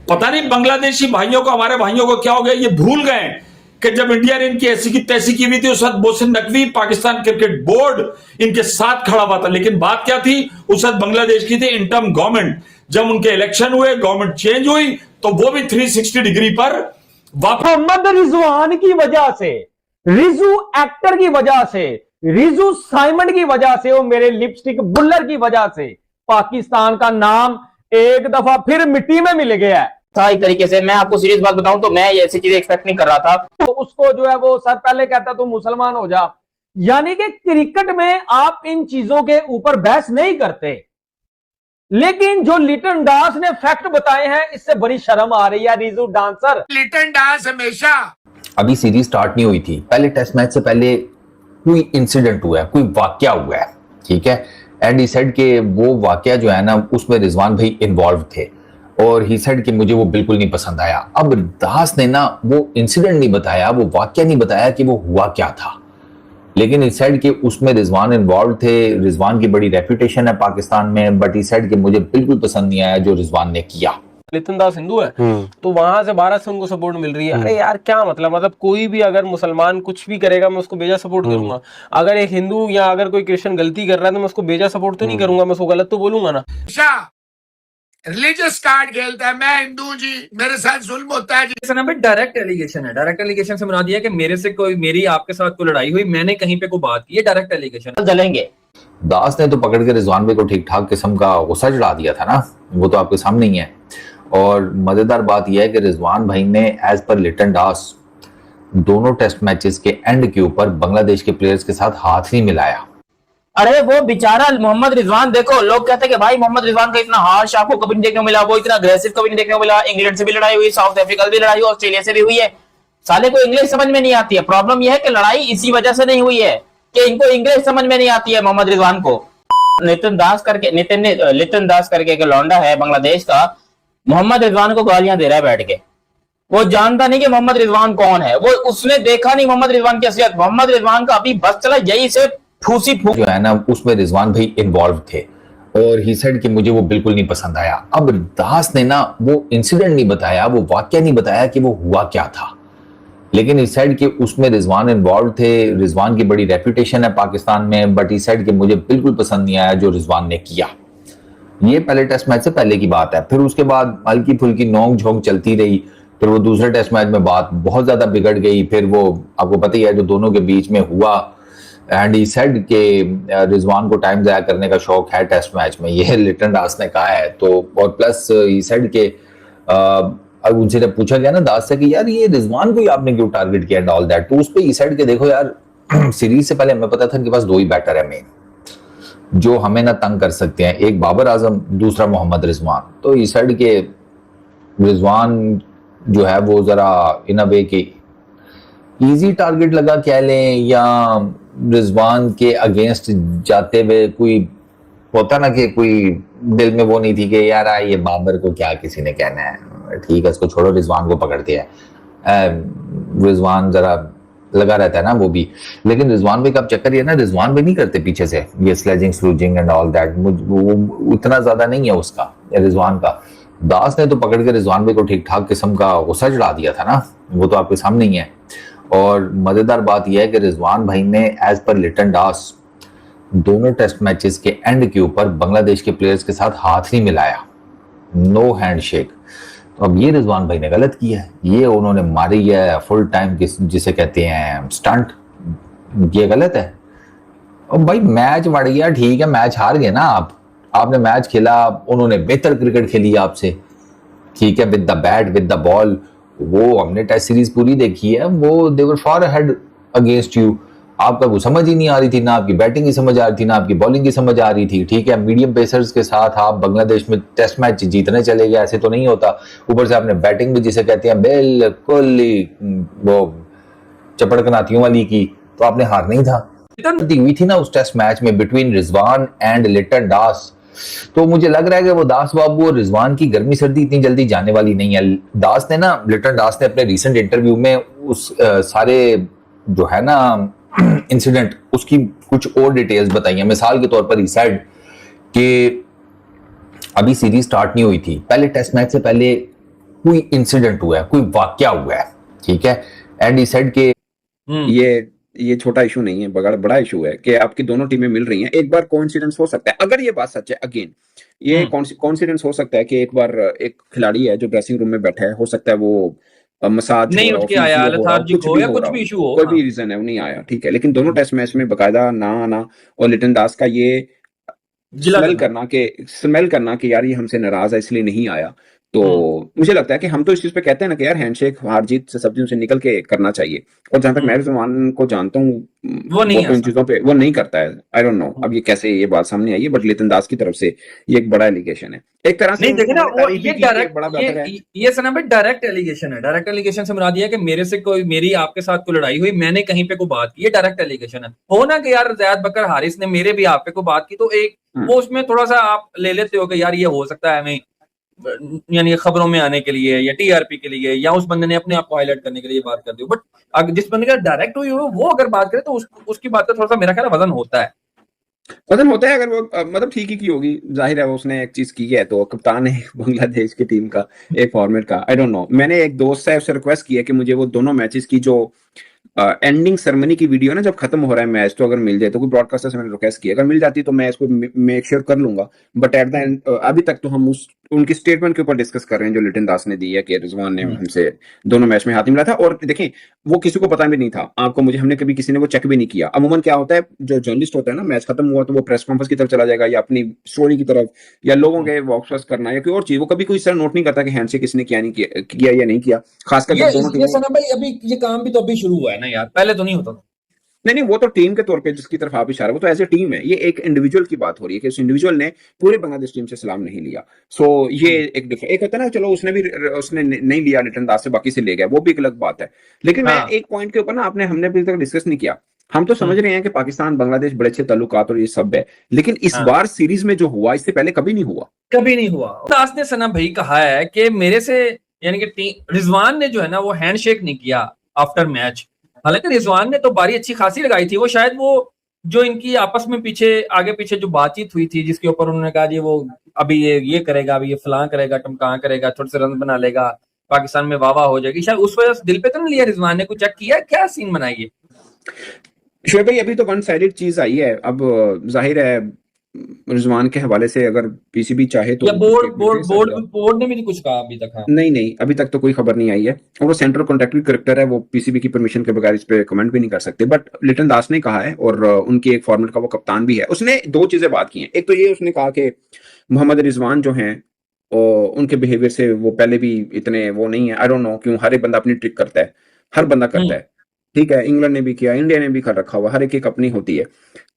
पता नहीं बांग्लादेशी भाइयों को, हमारे भाइयों को क्या हो गया, ये भूल गए कि जब इंडिया ने इनकी ऐसी की तैसी की हुई थी उस वक्त मोहसिन नकवी पाकिस्तान क्रिकेट बोर्ड इनके साथ खड़ा हुआ था। लेकिन बात क्या थी, उस वक्त बांग्लादेश की थी इंटर्म गवर्नमेंट। जब उनके इलेक्शन हुए, गवर्नमेंट चेंज हुई, तो वो भी 360 डिग्री पर वापस मोहम्मद रिजवान की वजह से, रिजू एक्टर की वजह से, रिजू साइमंड की वजह से, वो मेरे लिपस्टिक बुल्लर की वजह से पाकिस्तान का नाम एक दफा फिर मिट्टी में मिल गया है। एक तरीके से मैं आपको सीरियस बात बताऊं तो मैं ये ऐसी चीजें एक्सपेक्ट नहीं कर रहा था। तो उसको जो है वो सर पहले कहता तू मुसलमान हो जा। यानी कि क्रिकेट में आप इन चीजों के ऊपर बहस नहीं करते, लेकिन जो लिटन दास ने फैक्ट बताए हैं इससे बड़ी शर्म आ रही है। रिजू डांसर लिटन दास हमेशा, अभी सीरीज स्टार्ट नहीं हुई थी, पहले टेस्ट मैच से पहले कोई इंसिडेंट हुआ है, कोई वाकया हुआ है, ठीक है। एंड ही सेड के वो वाकया जो है ना उसमें रिजवान भाई इन्वॉल्व थे और ही सेड कि मुझे वो बिल्कुल नहीं पसंद आया। अब दास ने ना वो इंसिडेंट नहीं बताया, वो वाकया नहीं बताया कि वो हुआ क्या था, लेकिन ही सेड कि उसमें रिजवान इन्वॉल्व थे। रिजवान की बड़ी रेपुटेशन है पाकिस्तान में, बट ही सेड कि मुझे बिल्कुल पसंद नहीं आया जो रिजवान ने किया। लिटन दास हिंदू है तो वहां से भारत से उनको सपोर्ट मिल रही है। अरे यार क्या मतलब कोई भी अगर मुसलमान कुछ भी करेगा मैं उसको बेजा सपोर्ट करूंगा। अगर एक हिंदू या अगर कोई क्रिश्चियन गलती कर रहा है तो मैं उसको बेजा सपोर्ट तो नहीं करूंगा, मैं उसको गलत तो बोलूंगा ना। रिलीजियस कार्ड खेलता है, मैं हिंदू जी, मेरे साथ जुल्म होता है जी। डायरेक्ट एलिगेशन है। डायरेक्ट एलिगेशन से बना दिया कि मेरे से कोई, मेरी आपके साथ कोई लड़ाई हुई, मैंने कहीं पे कोई बात की, डायरेक्ट एलिगेशन जलेंगे। दास ने तो पकड़ के रिजवान भाई को ठीक ठाक किस्म का गुस्सा चढ़ा दिया था ना, वो तो आपके सामने ही है। और मजेदार बात यह है कि रिजवान भाई ने एज पर लिटन दास दोनों टेस्ट मैचेस के एंड के ऊपर बांग्लादेश के प्लेयर्स के साथ हाथ नहीं मिलाया। अरे वो बेचारा मोहम्मद रिजवान, देखो लोग कहते हैं कि भाई मोहम्मद रिजवान का इतना हार्श आपको कभी नहीं देखने को मिला, वो इतना अग्रेसिव कभी नहीं देखने को मिला। इंग्लैंड से भी लड़ाई हुई, साउथ अफ्रीका से भी लड़ाई हुई, ऑस्ट्रेलिया से भी हुई है। साले को इंग्लिश समझ में नहीं आती है। प्रॉब्लम यह है कि लड़ाई इसी वजह से नहीं हुई है कि इनको इंग्लिश समझ में नहीं आती है मोहम्मद रिजवान को। लिटन दास करके एक लौंडा है बांग्लादेश का, मोहम्मद रिजवान को गालियां दे रहा है बैठ के। वो जानता नहीं कि मोहम्मद रिजवान कौन है, वो उसने देखा नहीं मोहम्मद रिजवान की असलियत। मोहम्मद रिजवान का अभी बस चला यही से ठूसी जो है ना उसमें रिजवान भाई इन्वॉल्व थे और ही सेड कि मुझे वो बिल्कुल नहीं पसंद आया। अब दास ने ना वो इंसिडेंट नहीं बताया, वो वाकया नहीं बताया कि वो हुआ क्या था, लेकिन ही सेड कि उसमें रिजवान इन्वॉल्व थे। रिजवान की बड़ी रेपुटेशन है पाकिस्तान में, बट ही सेड कि मुझे बिल्कुल पसंद नहीं आया जो रिजवान ने किया। ये पहले टेस्ट मैच से पहले की बात है। फिर उसके बाद हल्की फुल्की नोक झोंक चलती रही, फिर वो दूसरे टेस्ट मैच में बात बहुत ज्यादा बिगड़ गई। फिर वो आपको पता ही है जो दोनों के बीच में हुआ। एंड ही सेड के रिजवान को टाइम जाया करने का शौक है टेस्ट मैच में, ये लिटन दास ने कहा है। तो और प्लस ही सेड के उनसे जब पूछा गया ना दास से कि यार ये रिजवान को ही आपने क्यों टारगेट किया एंड ऑल दैट, तो उस पे ही सेड के देखो यार सीरीज से पहले हमें पता था इनके पास दो ही बैटर है मेन जो हमें ना तंग कर सकते हैं, एक बाबर आजम, दूसरा मोहम्मद रिजवान। तो ही सेड के रिजवान जो है वो जरा इन अ वे के इजी टारगेट लगा कह लें, या रिजवान के अगेंस्ट जाते हुए कोई होता ना कि कोई दिल में वो नहीं थी कि यार ये बाबर को क्या किसी ने कहना है, ठीक है इसको छोड़ो, रिजवान को पकड़ते हैं। रिजवान जरा लगा रहता है ना वो भी। लेकिन रिजवान भाई का चक्कर ये ना, रिजवान भाई नहीं करते पीछे से ये स्लेजिंग स्लूजिंग एंड ऑल दैट, वो इतना ज्यादा नहीं है उसका रिजवान का। दास ने तो पकड़ के रिजवान भाई को ठीक ठाक किस्म का गुस्सा चढ़ा दिया था ना, वो तो आपके सामने ही है। और मजेदार बात यह है कि रिजवान भाई ने एज पर लिटन दास दोनों टेस्ट मैचेस के एंड के ऊपर बांग्लादेश के प्लेयर्स के साथ हाथ नहीं मिलाया, नो हैंडशेक। तो अब ये रिजवान भाई ने गलत किया है, ये उन्होंने मारी है फुल टाइम जिसे कहते हैं स्टंट, ये गलत है। और भाई मैच बढ़ गया, ठीक है मैच हार गए ना आपने मैच खेला, उन्होंने बेहतर क्रिकेट खेली आपसे, ठीक है, with the bat with the ball. वो हमने टेस्ट सीरीज पूरी देखी है, वो दे वर फार अहेड अगेंस्ट यू। आपका वो समझ ही नहीं आ रही थी, ना आपकी बैटिंग की समझ आ रही थी, ना आपकी बॉलिंग की समझ आ रही थी, ठीक है। मीडियम पेसर्स के साथ आप बांग्लादेश में टेस्ट मैच जीतने चले गए, ऐसे तो नहीं होता। ऊपर से आपने बैटिंग भी जिसे कहते हैं बिल्कुल वो चपड़कनातियों वाली की, तो आपने हार नहीं था। हुई थी ना उस टेस्ट मैच में बिटवीन रिजवान एंड लिटन दास, तो मुझे लग रहा है कि वो दास बाबू और रिजवान की गर्मी सर्दी इतनी जल्दी जाने वाली नहीं है। दास ने ना, लिटन दास ने अपने रिसेंट इंटरव्यू में उस सारे जो है ना इंसिडेंट, उसकी कुछ और डिटेल्स बताई हैं। मिसाल के तौर पर ही सेड कि अभी सीरीज स्टार्ट नहीं हुई थी, पहले टेस्ट मैच से पहले कोई इंसिडेंट हुआ है, कोई वाकया हुआ है, ठीक है, एंड ही सेड के ये छोटा इशू नहीं है, बड़ा इशू है कि आपकी दोनों टीमें मिल रही हैं। एक बार कोइंसिडेंस हो सकता है, अगर ये बात सच है, अगेन ये कोइंसिडेंस हो सकता है कि एक बार एक खिलाड़ी है जो ड्रेसिंग रूम में बैठा है, हो सकता है वो मसाज नहीं उठ के आया, लेथार्जिक हो या कुछ भी इशू हो, कोई भी रीजन है वो नहीं आया, ठीक है, लेकिन दोनों टेस्ट मैच में बकायदा ना आना और लिटन दास का ये स्मेल करना कि यार ये हमसे नाराज है इसलिए नहीं आया, तो मुझे लगता है कि हम तो इस चीज पे कहते हैं ना कि यार हैंडशेक हार जीत से सब चीजों से निकल के करना चाहिए, और जहां तक मैं रिजवान को जानता हूँ वो नहीं इन चीजों पे वो नहीं करता है। आई डोंट नो अब ये कैसे ये बात सामने आई है, बट लिटन दास की तरफ से ये एक बड़ा एलिगेशन है एक तरह से। नहीं देखिए ना, वो ये डायरेक्ट बड़ा बेहतर है, ये सना भाई डायरेक्ट एलिगेशन है। डायरेक्ट एलिगेशन से मुराद ये है कि मेरे से कोई मेरी आपके साथ कोई लड़ाई हुई, मैंने कहीं पे कोई बात की, ये डायरेक्ट एलिगेशन है। हो ना कि यार ज़ैद बकर हारिस ने मेरे भी आप पे कोई बात की, तो एक वो उसमें थोड़ा सा आप ले लेते हो कि यार ये हो सकता है हमें यानी खबरों में आने के लिए या टीआरपी के लिए या उस बंदे ने अपने आप को हाईलाइट करने के लिए बात कर दी, बट अगर जिस बंदे का डायरेक्ट हुई हो वो अगर बात करे तो उसकी बात का थोड़ा सा मेरा ख्याल वजन होता है। अगर वो मतलब ठीक ही की होगी, जाहिर है वो उसने एक चीज की है, तो कप्तान है बांग्लादेश की टीम का एक फॉर्मेट का। आई डोंट नो, मैंने एक दोस्त है उससे रिक्वेस्ट की है कि मुझे वो दोनों मैचेस की जो एंडिंग सेरेमनी की वीडियो ना जब खत्म हो रहा है मैच, तो अगर मिल जाए तो कोई ब्रॉडकास्टर से मैंने रिक्वेस्ट की, अगर मिल जाती तो मैं इसको मेक श्योर कर लूंगा, बट एट द एंड अभी तक तो हम उनकी स्टेटमेंट के ऊपर डिस्कस कर रहे हैं जो लिटन दास ने दी है कि रिजवान ने हमसे दोनों मैच में हाथ मिला था। और देखें वो किसी को पता भी नहीं था, आपको मुझे हमने कभी किसी ने वो चेक भी नहीं किया। अमूमन क्या होता है, जो जर्नलिस्ट होता है ना, मैच खत्म हुआ तो वो प्रेस कॉन्फ्रेंस की तरफ चला जाएगा या अपनी स्टोरी की तरफ या लोगों के वॉक्स करना या कोई और चीज, वो कभी कोई इस तरह नोट नहीं करता कि हैंडशेक किसने किया या नहीं किया, खासकर अभी ये काम भी तो अभी शुरू हुआ है ना यार, पहले तो नहीं होता था। नहीं, वो तो टीम के तौर पे जिसकी तरफ आप इशारा, वो तो एज ए टीम है, ये एक इंडिविजुअल की बात हो रही है कि उस इंडिविजुअल ने पूरे बांग्लादेश टीम से सलाम नहीं लिया। सो ये एक होता है ना, चलो उसने नहीं लिया लिटन दास से, बाकी से ले गया, वो भी एक अलग बात है। लेकिन मैं एक पॉइंट के ऊपर ना हमने अभी तक डिस्कस नहीं किया। हम तो समझ रहे हैं कि पाकिस्तान बांग्लादेश बड़े अच्छे ताल्लुकात और ये सब है, लेकिन इस बार सीरीज में जो हुआ इससे पहले कभी नहीं हुआ। दास ने सना भाई कहा है कि मेरे से यानी कि रिजवान ने जो है ना वो हैंडशेक नहीं किया आफ्टर मैच। हालांकि रिजवान ने तो बारी अच्छी खासी लगाई थी, वो शायद वो जो इनकी आपस में आगे पीछे जो बातचीत हुई थी जिसके ऊपर उन्होंने कहा जी वो अभी ये करेगा, अभी ये फलां करेगा, टमकां करेगा, थोड़े से रन बना लेगा, पाकिस्तान में वाह हो जाएगी, शायद उस वजह से दिल पे तो नहीं लिया रिजवान ने, कुछ चेक किया क्या सीन बनाइए। शोएब भाई अभी तो वन साइडेड चीज आई है, अब जाहिर है रिजवान के हवाले से अगर पीसीबी चाहे तो बोर्ड ने भी नहीं कुछ कहा अभी तक। नहीं अभी तक तो कोई खबर नहीं आई है, और वो सेंट्रल कॉन्ट्रैक्टरी करेक्टर है, वो पीसीबी की परमिशन के बगैर इस पे कमेंट भी नहीं कर सकते। बट लिटन दास ने कहा है, और उनकी एक फॉर्मेट का वो कप्तान भी है, उसने दो चीजें बात की हैं। एक तो ये उसने कहा कि मोहम्मद रिजवान जो हैं उनके बिहेवियर से वो पहले भी इतने वो नहीं है। आई डोंट नो क्यों, हर एक बंदा अपनी ट्रिक करता है, हर बंदा करता है, ठीक है, इंग्लैंड ने भी किया, इंडिया ने भी कर रखा हुआ, हर एक अपनी होती है।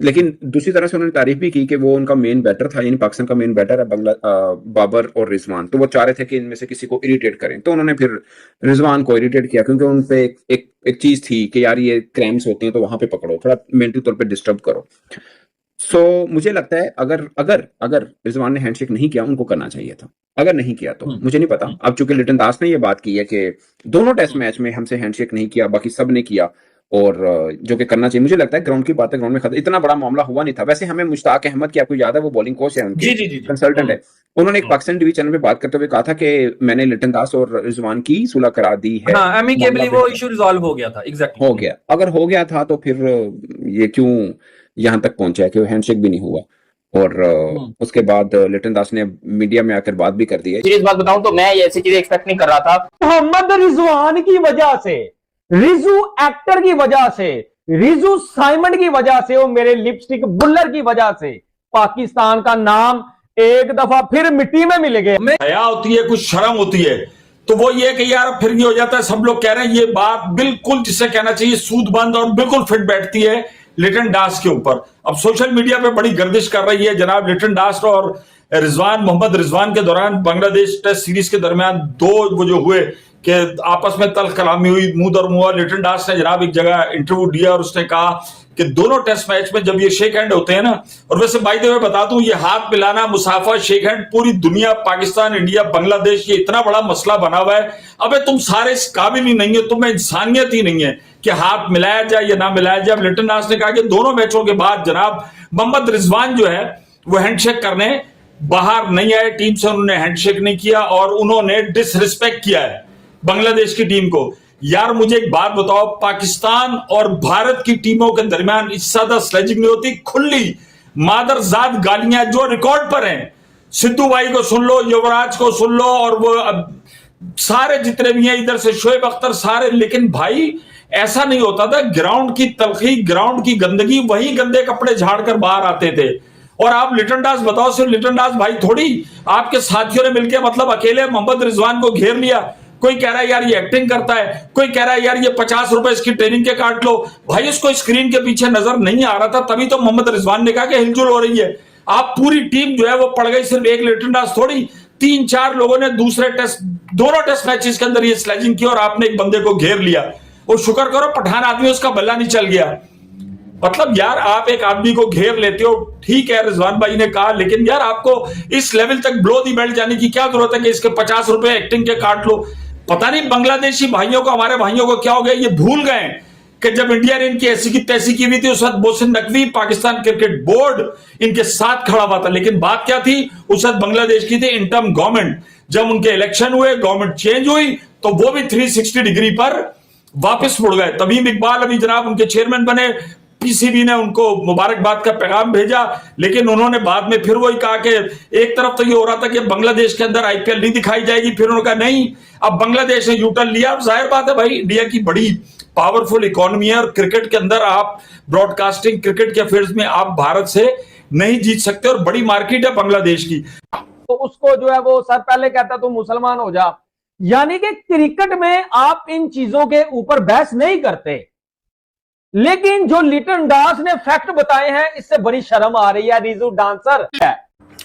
लेकिन दूसरी तरह से उन्होंने तारीफ भी की कि वो उनका मेन बैटर था, यानी पाकिस्तान का मेन बैटर है बाबर और रिजवान, तो वो चाह रहे थे कि इनमें से किसी को इरिटेट करें, तो उन्होंने फिर रिजवान को इरिटेट किया, क्योंकि उन पे एक चीज थी कि यार ये क्रैम्स होते हैं तो वहां पे पकड़ो, थोड़ा मेंटल तौर पे डिस्टर्ब करो। सो मुझे लगता है अगर रिजवान ने हैंडशेक नहीं किया, उनको करना चाहिए था, अगर नहीं किया तो मुझे नहीं पता। अब चूंकि लिटन दास ने ये बात की है कि दोनों टेस्ट मैच में हमसे हैंडशेक नहीं किया, बाकी सब ने किया, और जो कि करना चाहिए। मुझे लगता है ग्राउंड की बात है, ग्राउंड में खत्म, इतना बड़ा मामला हुआ नहीं था। वैसे हमें मुश्ताक अहमद की, आपको याद है, वो बॉलिंग कोच है, उनके कंसल्टेंट है, उन्होंने एक पाकिस्तान टीवी चैनल पे बात करते हुए कहा था कि मैंने लिटन दास और रिजवान की सुलह करा दी है, एमिकेबली वो इशू रिजॉल्व हो गया था। एग्जैक्टली हो गया, अगर हो गया था तो फिर ये क्यों यहाँ तक पहुंचा है कि हैंडशेक भी नहीं हुआ। और उसके बाद लिटन दास ने मीडिया में आकर बात भी कर दी है। सीरियस बात बताऊं तो मैं ऐसी चीजें एक्सपेक्ट नहीं कर रहा था। मोहम्मद रिजवान की वजह से, रिजू एक्टर की वजह से, रिजू साइमंड की वजह से, वो मेरे लिपस्टिक बुल्लर की वजह से पाकिस्तान का नाम एक दफा फिर मिट्टी में मिल गया। हया होती है, कुछ शर्म होती है, तो वो ये कि यार फिर ये हो जाता है, सब लोग कह रहे हैं ये बात बिल्कुल जिसे कहना चाहिए सूदबंद और बिल्कुल फिट बैठती है लिटन दास के ऊपर। अब सोशल मीडिया पे बड़ी गर्दिश कर रही है जनाब लिटन दास और मोहम्मद रिजवान के दौरान बांग्लादेश टेस्ट सीरीज के दरमियान दो वो जो हुए कि आपस में तल्ख कलामी हुई, मुंह दर मुंह। लिटन दास ने जनाब एक जगह इंटरव्यू दिया और उसने कहा कि दोनों टेस्ट मैच में जब ये शेक हैंड होते हैं ना, और वैसे बाय द वे बता दूं, ये हाथ मिलाना, मुसाफा, शेक हैंड पूरी दुनिया, पाकिस्तान, इंडिया, बांग्लादेश, ये इतना बड़ा मसला बना हुआ है। अबे तुम सारे इस काबिल ही नहीं है, तुम्हें इंसानियत ही नहीं है कि हाथ मिलाया जाए या ना मिलाया जाए। अब लिटन दास ने कहा कि दोनों मैचों के बाद जनाब मोहम्मद रिजवान जो है वो हैंडशेक करने बाहर नहीं आए टीम से, उन्होंने हैंडशेक नहीं किया और उन्होंने डिसरिस्पेक्ट किया है बांग्लादेश की टीम को। यार मुझे एक बात बताओ, पाकिस्तान और भारत की टीमों के दरमियान इस ज्यादा स्लेजिंग नहीं होती, खुली मादरजात गालियां जो रिकॉर्ड पर हैं। सिद्धू भाई को सुन लो, युवराज को सुन लो, और वो सारे जितने भी हैं इधर से शोएब अख्तर सारे। लेकिन भाई ऐसा नहीं होता था, ग्राउंड की तलखी, ग्राउंड की गंदगी, वही गंदे कपड़े झाड़कर बाहर आते थे। और आप लिटन दास बताओ, सिर्फ लिटन दास भाई थोड़ी, आपके साथियों ने मिलकर मतलब अकेले मोहम्मद रिजवान को घेर लिया। कोई कह रहा है यार ये एक्टिंग करता है, कोई कह रहा है यार ये 50 रुपए इसकी ट्रेनिंग के काट लो। भाई उसको स्क्रीन के पीछे नजर नहीं आ रहा था, तभी तो मोहम्मद रिजवान ने कहा कि हिलजुल हो रही है। आप पूरी टीम जो है वो पड़ गई, सिर्फ एक लिटन दास थोड़ी, 3-4 लोगों ने दूसरे टेस्ट, दोनों टेस्ट मैचेस के अंदर ये स्लेजिंग की और आपने एक बंदे को घेर लिया। और शुक्र करो पठान आदमी उसका बल्ला नहीं चल गया। मतलब यार आप एक आदमी को घेर लेते हो, ठीक है रिजवान भाई ने कहा, लेकिन यार आपको इस लेवल तक ब्लो दी बेल्ट जाने की क्या जरूरत है कि इसके 50 रुपए एक्टिंग के काट लो। पता नहीं बांग्लादेशी भाइयों को, हमारे भाइयों को क्या हो गया, ये भूल गए कि जब इंडिया ने इनकी ऐसी की तैसी की हुई थी उस वक्त मोहसिन नकवी पाकिस्तान क्रिकेट बोर्ड इनके साथ खड़ा हुआ था। लेकिन बात क्या थी, उस वक्त बांग्लादेश की थी इंटर्म गवर्नमेंट। जब उनके इलेक्शन हुए, गवर्नमेंट चेंज हुई, तो वो भी 360 डिग्री पर वापस मुड़ गए। तमीम इकबाल अभी जनाब उनके चेयरमैन बने, पीसीबी ने उनको मुबारकबाद का पैगाम भेजा, लेकिन उन्होंने बाद में फिर वही कहा कि एक तरफ तो ये हो रहा था कि बांग्लादेश के अंदर आईपीएल नहीं दिखाई जाएगी, फिर उन्होंने कहा नहीं, अब बांग्लादेश ने यूटर्न लिया। अब जाहिर बात है भाई, इंडिया की बड़ी पावरफुल इकोनॉमी है और क्रिकेट के अंदर आप ब्रॉडकास्टिंग, क्रिकेट के अफेयर्स में आप भारत से नहीं जीत सकते और बड़ी मार्केट है बांग्लादेश की। तो उसको जो है वो सर पहले कहता तू मुसलमान हो जा। यानी कि क्रिकेट में आप इन चीजों के ऊपर बहस नहीं करते, लेकिन जो लिटन दास ने फैक्ट बताए हैं इससे बड़ी शर्म आ रही है। रिजू डांसर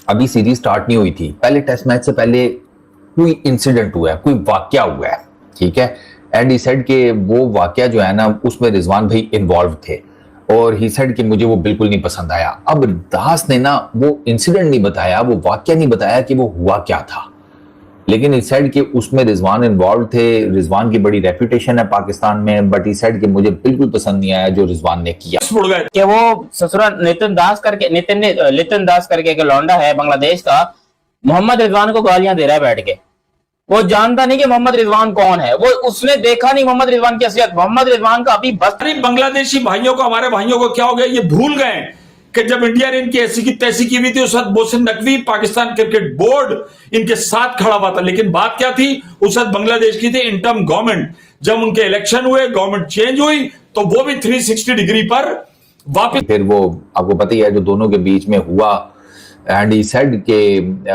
अभी सीरीज स्टार्ट नहीं हुई थी, पहले टेस्ट मैच से पहले कोई इंसिडेंट हुआ है, कोई वाकया हुआ है, ठीक है। एंड ही सेड के वो वाकया जो है ना, उसमें रिजवान भाई इन्वॉल्व थे और ही सेड कि मुझे वो बिल्कुल नहीं पसंद आया। अब दास ने ना वो इंसिडेंट नहीं बताया, वो वाकया नहीं बताया कि वो हुआ क्या था, लेकिन ही सेड कि उसमें रिजवान इन्वॉल्व थे। रिजवान की बड़ी रेपुटेशन है पाकिस्तान में, बट ही सेड कि मुझे बिल्कुल पसंद नहीं आया जो रिजवान ने किया। कि वो ससुरा लिटन दास करके एक लौंडा है बांग्लादेश का, मोहम्मद रिजवान को गालियां दे रहा है बैठ के। वो जानता नहीं कि मोहम्मद रिजवान कौन है, वो उसने देखा नहीं मोहम्मद रिजवान की असलियत। मोहम्मद रिजवान का अभी बस बांग्लादेशी भाइयों को, हमारे भाइयों को क्या हो गया, ये भूल गए कि जब इंडिया ने इनकी ऐसी की तैसी की हुई थी उस वक्त मोहसिन नकवी पाकिस्तान क्रिकेट बोर्ड इनके साथ खड़ा हुआ था। लेकिन बात क्या थी, उस वक्त बांग्लादेश की थी इंटर्म गवर्नमेंट। जब उनके इलेक्शन हुए, गवर्नमेंट चेंज हुई, तो वो भी 360 डिग्री पर वापस। फिर वो आपको पता ही है जो दोनों के बीच में हुआ। एंड ही सेड के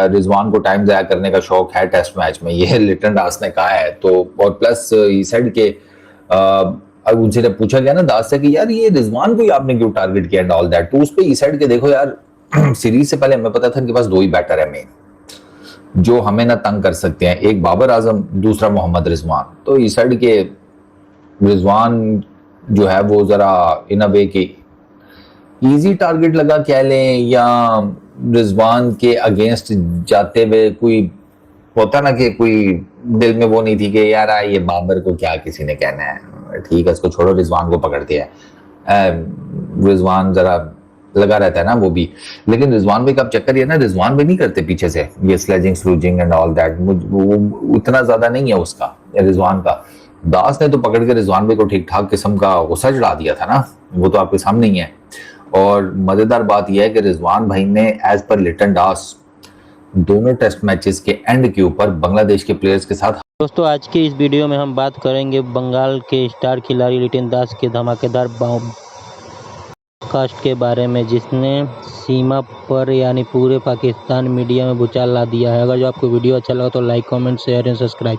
रिजवान को टाइम जाया करने का शौक है टेस्ट मैच में, ये लिटन दास ने कहा है। तो और प्लस ही सेड के अब उनसे जब पूछा गया ना दास से कि यार ये रिजवान को ही आपने क्यों टारगेट किया एंड ऑल दैट, तो उस पे ई साइड के देखो यार सीरीज से पहले हमें पता था इनके पास 2 ही बैटर है मेन जो हमें ना तंग कर सकते हैं, एक बाबर आजम, दूसरा मोहम्मद रिजवान। तो ई साइड के रिजवान जो है वो जरा इन अ वे के इजी टारगेट लगा कह लें, या रिजवान के अगेंस्ट जाते हुए कोई होता ना कि कोई दिल में वो नहीं थी कि यार ये बाबर को क्या किसी ने कहना है, ठीक है इसको छोड़ो, रिजवान को पकड़ते हैं। रिजवान जरा लगा रहता है ना वो भी, लेकिन रिजवान भाई का चक्कर ये ना, रिजवान भाई नहीं करते पीछे से ये स्लेजिंग स्लूजिंग एंड ऑल दैट, वो उतना ज्यादा नहीं है उसका रिजवान का। दास ने तो पकड़ के रिजवान भाई को ठीक ठाक किस्म का गुस्सा चढ़ा दिया था ना, वो तो आपके सामने ही है। और मजेदार बात यह है कि रिजवान भाई ने एज पर लिटन दास दोनों टेस्ट मैचेस के एंड के ऊपर बांग्लादेश के प्लेयर्स के साथ। दोस्तों आज की इस वीडियो में हम बात करेंगे बंगाल के स्टार खिलाड़ी लिटन दास के धमाकेदार बॉम्ब कास्ट के बारे में, जिसने सीमा पर यानी पूरे पाकिस्तान मीडिया में भूचाल ला दिया है। अगर जो आपको वीडियो अच्छा लगा तो like, comment, share and subscribe.